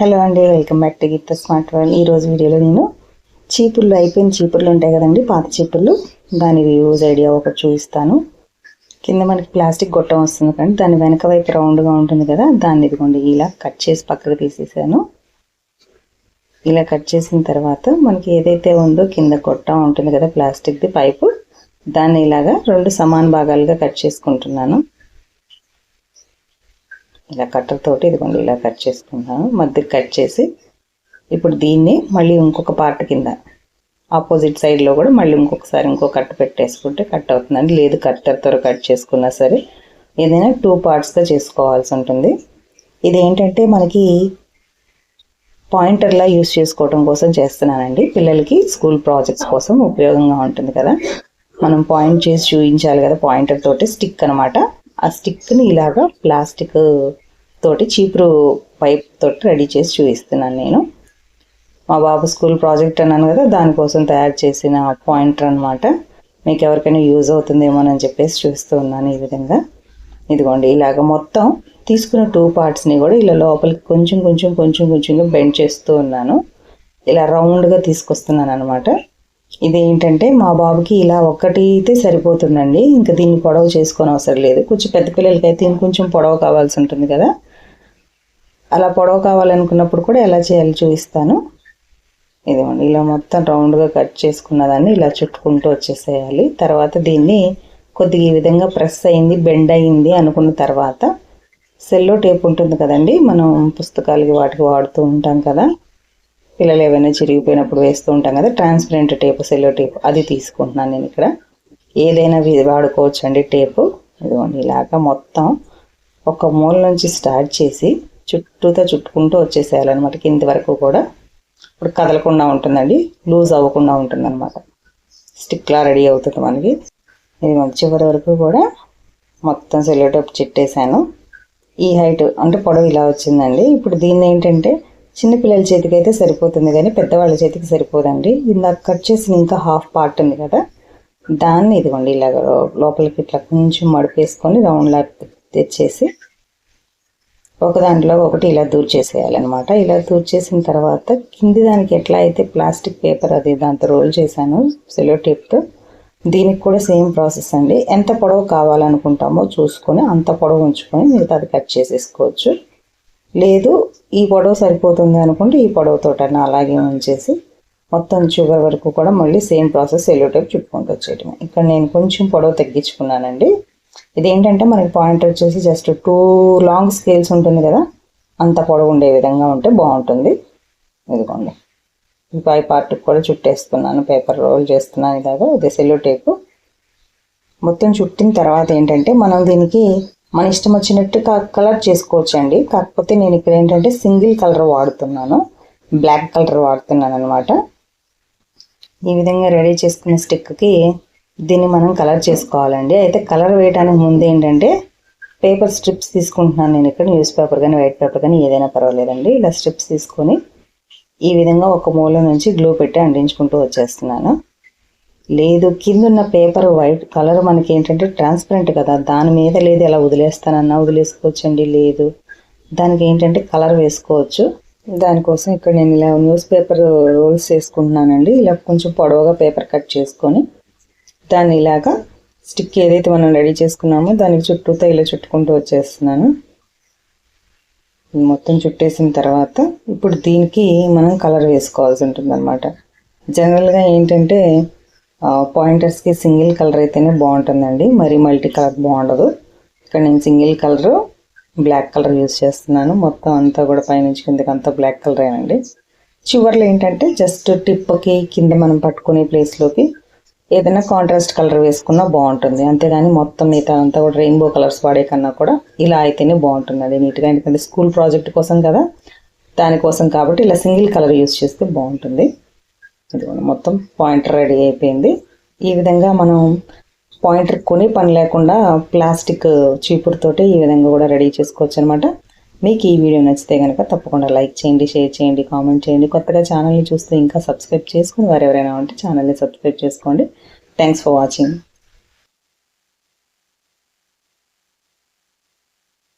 Hello అండి, welcome back to గిత్త smart world. ఈరోజు వీడియోలో నేను చీపుర్లు అయిపోయిన చీపుర్లు ఉంటాయి కదండి, పాత చీపుర్లు, దాని యూజ్ ఐడియా ఒకటి చూపిస్తాను. కింద మనకి ప్లాస్టిక్ గొట్టం వస్తుంది కానీ దాని వెనక వైపు రౌండ్గా ఉంటుంది కదా, దాన్ని ఇదిగోండి ఇలా కట్ చేసి పక్కకు తీసేసాను. ఇలా కట్ చేసిన తర్వాత మనకి ఏదైతే ఉందో కింద గొట్టం ఉంటుంది కదా ప్లాస్టిక్ది పైపు, దాన్ని ఇలాగా 2 సమాన భాగాలుగా కట్ చేసుకుంటున్నాను. ఇలా కట్టర్ తోటి ఇదిగోండి ఇలా కట్ చేసుకుంటాను. మధ్యకి కట్ చేసి ఇప్పుడు దీన్ని మళ్ళీ ఇంకొక పార్ట్ కింద ఆపోజిట్ సైడ్లో కూడా మళ్ళీ ఇంకొకసారి ఇంకో కట్ పెట్టేసుకుంటే కట్ అవుతుందండి. లేదు కట్టర్తో కట్ చేసుకున్నా సరే ఏదైనా 2 పార్ట్స్గా చేసుకోవాల్సి ఉంటుంది. ఇదేంటంటే మనకి పాయింటర్లా యూస్ చేసుకోవడం కోసం చేస్తున్నానండి. పిల్లలకి స్కూల్ ప్రాజెక్ట్స్ కోసం ఉపయోగంగా ఉంటుంది కదా, మనం పాయింట్ చేసి చూపించాలి కదా, పాయింటర్ తోటి స్టిక్ అనమాట. ఆ స్టిక్ని ఇలాగా ప్లాస్టిక్ తోటి చీపురు పైప్ తోటి రెడీ చేసి చూపిస్తున్నాను నేను. మా బాబు స్కూల్ ప్రాజెక్ట్ అన్నాను కదా, దానికోసం తయారు చేసిన పాయింటర్ అనమాట. మీకు ఎవరికైనా యూజ్ అవుతుందేమోనని చెప్పేసి చూస్తూ ఉన్నాను. ఈ విధంగా ఇదిగోండి ఇలాగ మొత్తం తీసుకున్న 2 పార్ట్స్ని కూడా ఇలా లోపలికి కొంచెంగా బెండ్ చేస్తూ ఉన్నాను. ఇలా రౌండ్గా తీసుకొస్తున్నాను అనమాట. ఇదేంటంటే మా బాబుకి ఇలా ఒక్కటి అయితే సరిపోతుందండి, ఇంకా దీన్ని పొడవు చేసుకొని అవసరం లేదు. కొంచెం పెద్ద పిల్లలకి అయితే ఇంకొంచెం పొడవు కావాల్సి ఉంటుంది కదా, అలా పొడవు కావాలనుకున్నప్పుడు కూడా ఎలా చేయాలో చూపిస్తాను. ఇదిగోండి ఇలా మొత్తం రౌండ్గా కట్ చేసుకున్న దాన్ని ఇలా చుట్టుకుంటూ వచ్చేసేయాలి. తర్వాత దీన్ని కొద్దిగా ఈ విధంగా ప్రెస్ అయింది, బెండ్ అయింది అనుకున్న తర్వాత సెల్లో టేప్ ఉంటుంది కదండి, మనం పుస్తకాలకి వాటికి వాడుతూ ఉంటాం కదా, పిల్లలు ఏవైనా చిరిగిపోయినప్పుడు వేస్తూ ఉంటాం కదా, ట్రాన్స్పరెంట్ టేప్, సెల్లో టేప్, అది తీసుకుంటున్నాను నేను ఇక్కడ. ఏదైనా వాడుకోవచ్చు అండి టేపు. ఇదిగోండి ఇలాగా మొత్తం ఒక మూల నుంచి స్టార్ట్ చేసి చుట్టూతో చుట్టుకుంటూ వచ్చేసేయాలన్నమాట కింది వరకు కూడా. ఇప్పుడు కదలకుండా ఉంటుందండి, లూజ్ అవ్వకుండా ఉంటుంది అనమాట. స్టిక్లా రెడీ అవుతుంది మనకి. ఇది చివరి వరకు కూడా మొత్తం సెల్లో టేప్ చుట్టేసాను. ఈ హైట్ అంటే పొడవు ఇలా వచ్చిందండి. ఇప్పుడు దీన్ని ఏంటంటే చిన్నపిల్లల చేతికి అయితే సరిపోతుంది కానీ పెద్దవాళ్ళ చేతికి సరిపోదండి. ఇందాక కట్ చేసిన ఇంకా హాఫ్ పార్ట్ ఉంది కదా, దాన్ని ఇదిగోండి ఇలాగ లోపలికి ఇట్లా కొంచెం మడిపేసుకొని రౌండ్లా తెచ్చేసి ఒక దాంట్లో ఒకటి ఇలా దూర్చేసేయాలన్నమాట. ఇలా దూర్చేసిన తర్వాత కింది దానికి ఎట్లా అయితే ప్లాస్టిక్ పేపర్ అది దాంతో రోల్ చేశాను సెలో టేప్తో, దీనికి కూడా సేమ్ ప్రాసెస్ అండి. ఎంత పొడవు కావాలనుకుంటామో చూసుకొని అంత పొడవు ఉంచుకొని మిగతా అది కట్ చేసేసుకోవచ్చు. లేదు ఈ పొడవు సరిపోతుంది అనుకుంటే ఈ పొడవుతోటన్నా అలాగే ఉంచేసి మొత్తం చివరి వరకు కూడా మళ్ళీ సేమ్ ప్రాసెస్ సెల్లో టేప్ చుట్టుకుంటూ వచ్చేయటం. ఇక్కడ నేను కొంచెం పొడవు తగ్గించుకున్నానండి. ఇదేంటంటే మనకి పాయింటర్ వచ్చేసి జస్ట్ 2 లాంగ్ స్కేల్స్ ఉంటుంది కదా, అంత పొడవు ఉండే విధంగా ఉంటే బాగుంటుంది. ఇదిగోండి ఈ పై పార్ట్కి కూడా చుట్టేస్తున్నాను, పేపర్ రోల్ చేస్తున్నాను ఇలాగా. ఇదే సెల్లో టేపు మొత్తం చుట్టిన తర్వాత ఏంటంటే మనం దీనికి మన ఇష్టం వచ్చినట్టు కలర్ చేసుకోవచ్చు అండి. కాకపోతే నేను ఇక్కడ ఏంటంటే సింగిల్ కలర్ వాడుతున్నాను, బ్లాక్ కలర్ వాడుతున్నాను అనమాట. ఈ విధంగా రెడీ చేసుకున్న స్టిక్కి దీన్ని మనం కలర్ చేసుకోవాలండి. అయితే కలర్ వేయడానికి ముందు ఏంటంటే పేపర్ స్ట్రిప్స్ తీసుకుంటున్నాను నేను ఇక్కడ. న్యూస్ పేపర్ కానీ వైట్ పేపర్ కానీ ఏదైనా పర్వాలేదండి. ఇలా స్ట్రిప్స్ తీసుకొని ఈ విధంగా ఒక మూల నుంచి గ్లూ పెట్టి అంటించుకుంటూ వచ్చేస్తున్నాను. లేదు కింద ఉన్న పేపర్ వైట్ కలర్ మనకి ఏంటంటే ట్రాన్స్పరెంట్ కదా, దాని మీద లేదు ఎలా వదిలేస్తానన్నా వదిలేసుకోవచ్చండి. లేదు దానికి ఏంటంటే కలర్ వేసుకోవచ్చు. దానికోసం ఇక్కడ నేను ఇలా న్యూస్ పేపర్ రోల్స్ చేసుకుంటున్నానండి. ఇలా కొంచెం పొడవుగా పేపర్ కట్ చేసుకొని దాన్ని ఇలాగా స్టిక్ ఏదైతే మనం రెడీ చేసుకున్నామో దానికి చుట్టూతో ఇలా చుట్టుకుంటూ వచ్చేస్తున్నాను. మొత్తం చుట్టేసిన తర్వాత ఇప్పుడు దీనికి మనం కలర్ వేసుకోవాల్సి ఉంటుంది అనమాట. జనరల్గా ఏంటంటే పాయింటర్స్కి సింగిల్ కలర్ అయితేనే బాగుంటుందండి, మరి మల్టీ కలర్ బాగుండదు. ఇక్కడ నేను single colour black colour use చేస్తున్నాను. మొత్తం అంతా కూడా పైనుంచి కిందకి అంతా బ్లాక్ కలరేనండి. చివర్లో ఏంటంటే జస్ట్ టిప్కి కింద మనం పట్టుకునే ప్లేస్లోకి ఏదైనా కాంట్రాస్ట్ కలర్ వేసుకున్నా బాగుంటుంది. అంతేగాని మొత్తం మిగతా అంతా కూడా రెయిన్బో కలర్స్ వాడే కన్నా కూడా ఇలా అయితేనే బాగుంటుంది అది నీట్గా. ఎందుకంటే స్కూల్ ప్రాజెక్ట్ కోసం కదా, దానికోసం కాబట్టి ఇలా సింగిల్ కలర్ యూజ్ చేస్తే బాగుంటుంది. ఇదిగోండి మొత్తం పాయింటర్ రెడీ అయిపోయింది. ఈ విధంగా మనం పాయింటర్ కొని పని లేకుండా ప్లాస్టిక్ చీపురుతోటి ఈ విధంగా కూడా రెడీ చేసుకోవచ్చు అనమాట. మీకు ఈ వీడియో నచ్చితే కనుక తప్పకుండా లైక్ చేయండి, షేర్ చేయండి, కామెంట్ చేయండి. కొత్తగా ఛానల్ని చూస్తే ఇంకా సబ్స్క్రైబ్ చేసుకుని వారు ఎవరైనా ఉంటే ఛానల్ని సబ్స్క్రైబ్ చేసుకోండి. Thanks for watching.